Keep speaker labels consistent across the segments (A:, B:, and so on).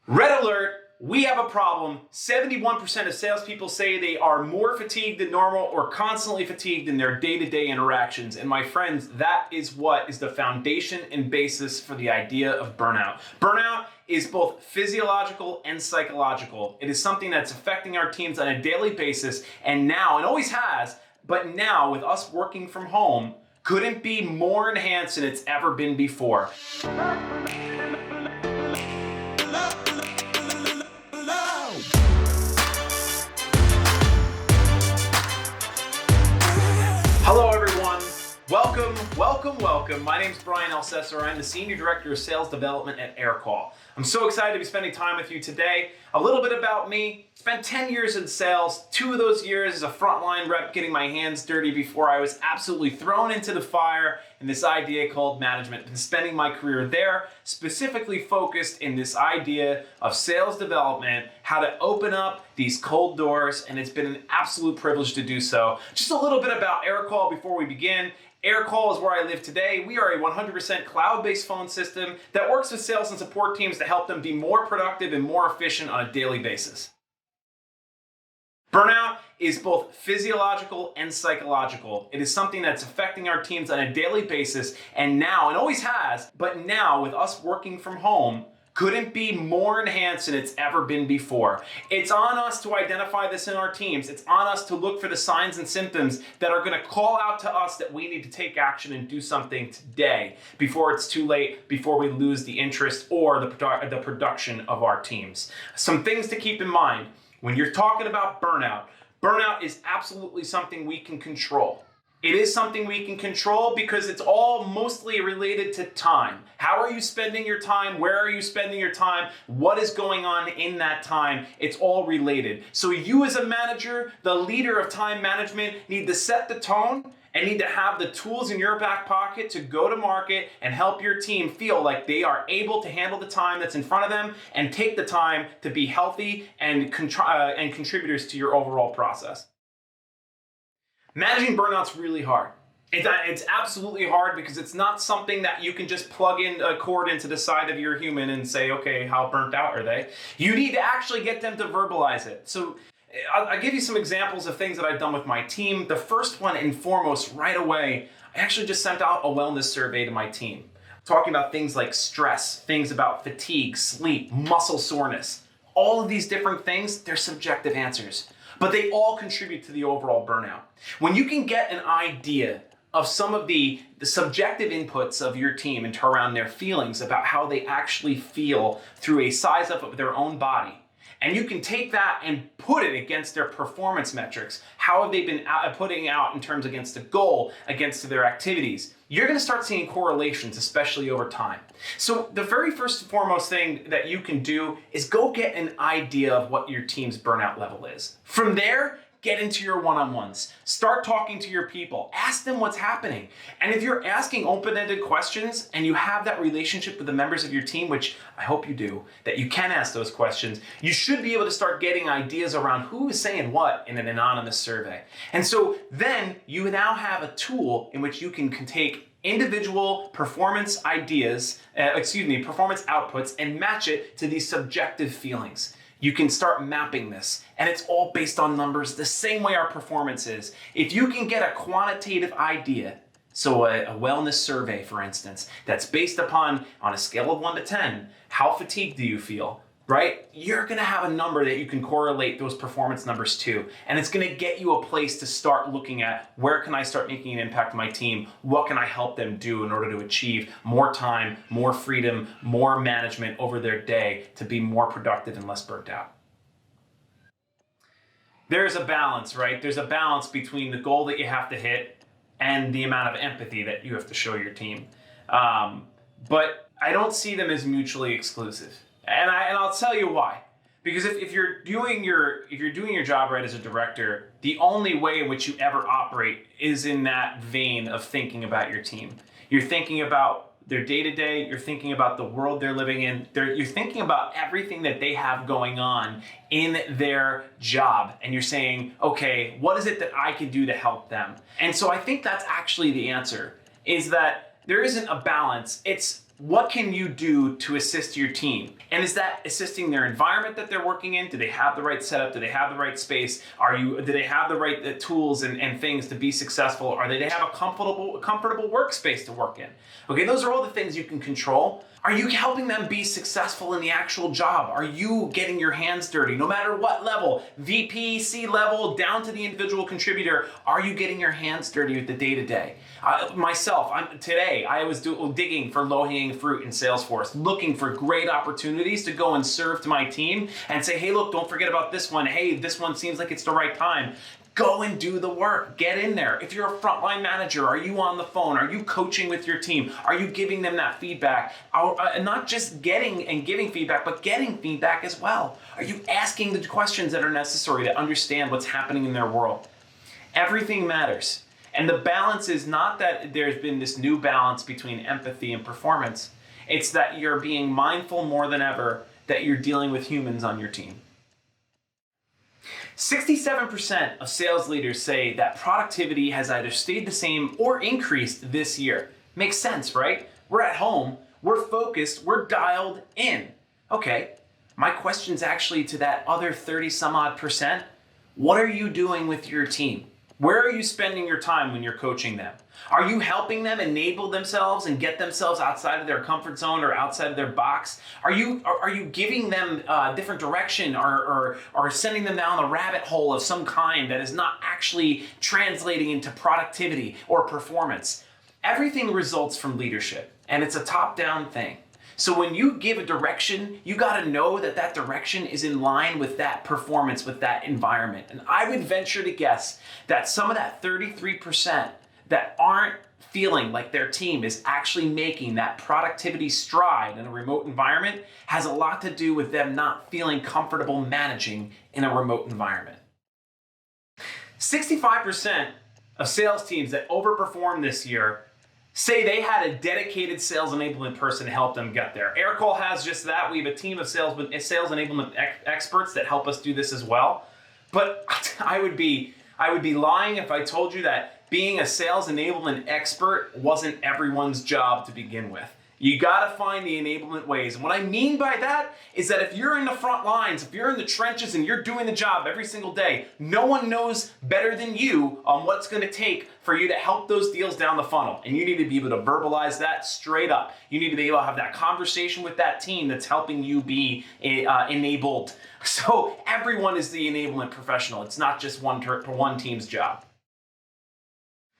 A: Red alert, we have a problem. 71% of salespeople say they are more fatigued than normal or constantly fatigued in their day-to-day interactions. And my friends, that is what is the foundation and basis for the idea of burnout. Burnout is both physiological and psychological. It is something that's affecting our teams on a daily basis, and now, and always has, but now with us working from home, couldn't be more enhanced than it's ever been before. Hello everyone, welcome. My name is Bryan Elsesser. I'm the Senior Director of Sales Development at Aircall. I'm so excited to be spending time with you today. A little bit about me, spent 10 years in sales, 2 of those years as a frontline rep getting my hands dirty before I was absolutely thrown into the fire in this idea called management. Been spending my career there, specifically focused in this idea of sales development, how to open up these cold doors, and it's been an absolute privilege to do so. Just a little bit about Aircall before we begin. Aircall is where I live today. We are a 100% cloud-based phone system that works with sales and support teams to help them be more productive and more efficient on a daily basis. Burnout is both physiological and psychological. It is something that's affecting our teams on a daily basis, and now, and always has, but now with us working from home, couldn't be more enhanced than it's ever been before. It's on us to identify this in our teams. It's on us to look for the signs and symptoms that are gonna call out to us that we need to take action and do something today before it's too late, before we lose the interest or the production of our teams. Some things to keep in mind when you're talking about burnout. Burnout is absolutely something we can control. It is something we can control because it's all mostly related to time. How are you spending your time? Where are you spending your time? What is going on in that time? It's all related. So you as a manager, the leader of time management, need to set the tone and need to have the tools in your back pocket to go to market and help your team feel like they are able to handle the time that's in front of them and take the time to be healthy and contributors to your overall process. Managing burnout's really hard. It's absolutely hard because it's not something that you can just plug in a cord into the side of your human and say, okay, how burnt out are they? You need to actually get them to verbalize it. So I'll give you some examples of things that I've done with my team. The first one and foremost, right away, I actually just sent out a wellness survey to my team, talking about things like stress, things about fatigue, sleep, muscle soreness. All of these different things, they're subjective answers, but they all contribute to the overall burnout. When you can get an idea of some of the subjective inputs of your team and around their feelings about how they actually feel through a size up of their own body, and you can take that and put it against their performance metrics, how have they been putting out in terms against a goal, against their activities, you're gonna start seeing correlations, especially over time. So the very first and foremost thing that you can do is go get an idea of what your team's burnout level is. From there, get into your one-on-ones. Start talking to your people. Ask them what's happening. And if you're asking open-ended questions and you have that relationship with the members of your team, which I hope you do, that you can ask those questions, you should be able to start getting ideas around who is saying what in an anonymous survey. And so then you now have a tool in which you can take individual performance performance outputs and match it to these subjective feelings. You can start mapping this, and it's all based on numbers the same way our performance is. If you can get a quantitative idea, so a wellness survey, for instance, that's based upon, on a scale of 1 to 10, how fatigued do you feel, right? You're gonna have a number that you can correlate those performance numbers to, and it's gonna get you a place to start looking at where can I start making an impact on my team? What can I help them do in order to achieve more time, more freedom, more management over their day to be more productive and less burnt out? There's a balance, right? There's a balance between the goal that you have to hit and the amount of empathy that you have to show your team. But I don't see them as mutually exclusive. And I'll tell you why. Because if you're doing your job right as a director, the only way in which you ever operate is in that vein of thinking about your team. You're thinking about their day-to-day, you're thinking about the world they're living in, you're thinking about everything that they have going on in their job, and you're saying, okay, what is it that I can do to help them? And so I think that's actually the answer, is that there isn't a balance. It's what can you do to assist your team? And is that assisting their environment that they're working in? Do they have the right setup? Do they have the right space? Do they have the right tools and things to be successful? Or do they have a comfortable workspace to work in? Okay, those are all the things you can control. Are you helping them be successful in the actual job? Are you getting your hands dirty? No matter what level, VP, C-level, down to the individual contributor, are you getting your hands dirty with the day-to-day? Today, I was digging for low-hanging fruit in Salesforce, looking for great opportunities to go and serve to my team and say, hey, look, don't forget about this one. Hey, this one seems like it's the right time. Go and do the work. Get in there. If you're a frontline manager, are you on the phone? Are you coaching with your team? Are you giving them that feedback? Not just getting and giving feedback, but getting feedback as well. Are you asking the questions that are necessary to understand what's happening in their world? Everything matters. And the balance is not that there's been this new balance between empathy and performance. It's that you're being mindful more than ever that you're dealing with humans on your team. 67% of sales leaders say that productivity has either stayed the same or increased this year. Makes sense, right? We're at home, we're focused, we're dialed in. Okay, my question's actually to that other 30 some odd percent. What are you doing with your team? Where are you spending your time when you're coaching them? Are you helping them enable themselves and get themselves outside of their comfort zone or outside of their box? Are you giving them different direction or sending them down the rabbit hole of some kind that is not actually translating into productivity or performance? Everything results from leadership, and it's a top-down thing. So when you give a direction, you got to know that that direction is in line with that performance, with that environment. And I would venture to guess that some of that 33% that aren't feeling like their team is actually making that productivity stride in a remote environment has a lot to do with them not feeling comfortable managing in a remote environment. 65% of sales teams that overperformed this year say they had a dedicated sales enablement person to help them get there. Aircall has just that. We have a team of sales enablement experts that help us do this as well. But I would be lying if I told you that being a sales enablement expert wasn't everyone's job to begin with. You gotta find the enablement ways. And what I mean by that is that if you're in the front lines, if you're in the trenches and you're doing the job every single day, no one knows better than you on what it's gonna take for you to help those deals down the funnel. And you need to be able to verbalize that straight up. You need to be able to have that conversation with that team that's helping you be enabled. So everyone is the enablement professional. It's not just one team's job.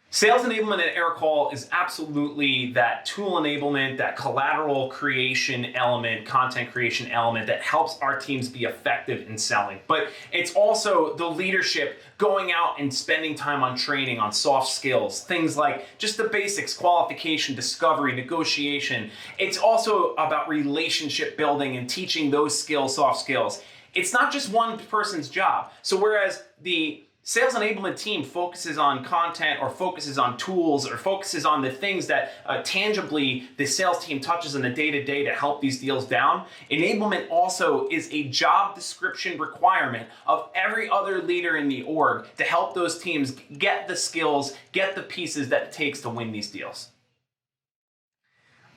A: Sales enablement at Aircall is absolutely that tool enablement, that collateral creation element, content creation element that helps our teams be effective in selling. But it's also the leadership going out and spending time on training, on soft skills, things like just the basics, qualification, discovery, negotiation. It's also about relationship building and teaching those skills, soft skills. It's not just one person's job. So whereas the sales enablement team focuses on content or focuses on tools or focuses on the things that tangibly the sales team touches in the day-to-day to help these deals down. Enablement also is a job description requirement of every other leader in the org to help those teams get the skills, get the pieces that it takes to win these deals.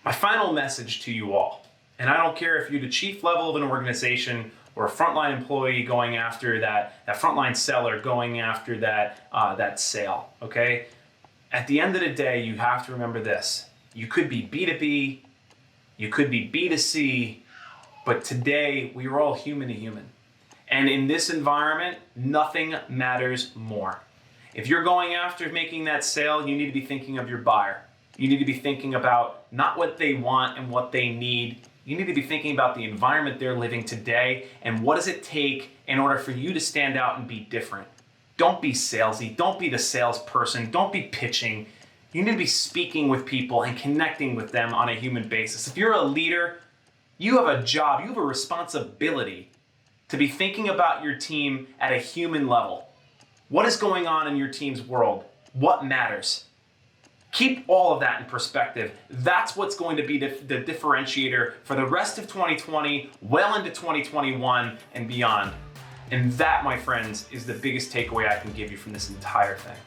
A: My final message to you all, and I don't care if you're the chief level of an organization or a frontline employee going after that frontline seller going after that sale, okay? At the end of the day, you have to remember this. You could be B2B, you could be B2C, but today we are all human to human. And in this environment, nothing matters more. If you're going after making that sale, you need to be thinking of your buyer. You need to be thinking about not what they want and what they need. You need to be thinking about the environment they're living today and what does it take in order for you to stand out and be different. Don't be salesy. Don't be the salesperson. Don't be pitching. You need to be speaking with people and connecting with them on a human basis. If you're a leader, you have a job, you have a responsibility to be thinking about your team at a human level. What is going on in your team's world? What matters? Keep all of that in perspective. That's what's going to be the differentiator for the rest of 2020, well into 2021 and beyond. And that, my friends, is the biggest takeaway I can give you from this entire thing.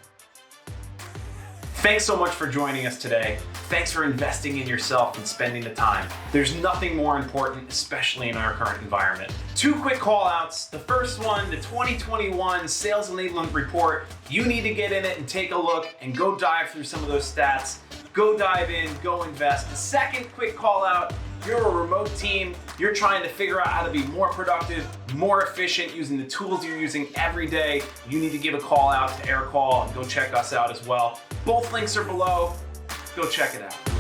A: Thanks so much for joining us today. Thanks for investing in yourself and spending the time. There's nothing more important, especially in our current environment. 2 quick call outs. The first one, the 2021 Sales Enablement Report. You need to get in it and take a look and go dive through some of those stats. Go dive in, go invest. The second quick call out, you're a remote team, you're trying to figure out how to be more productive, more efficient using the tools you're using every day. You need to give a call out to Aircall and go check us out as well. Both links are below. Go check it out.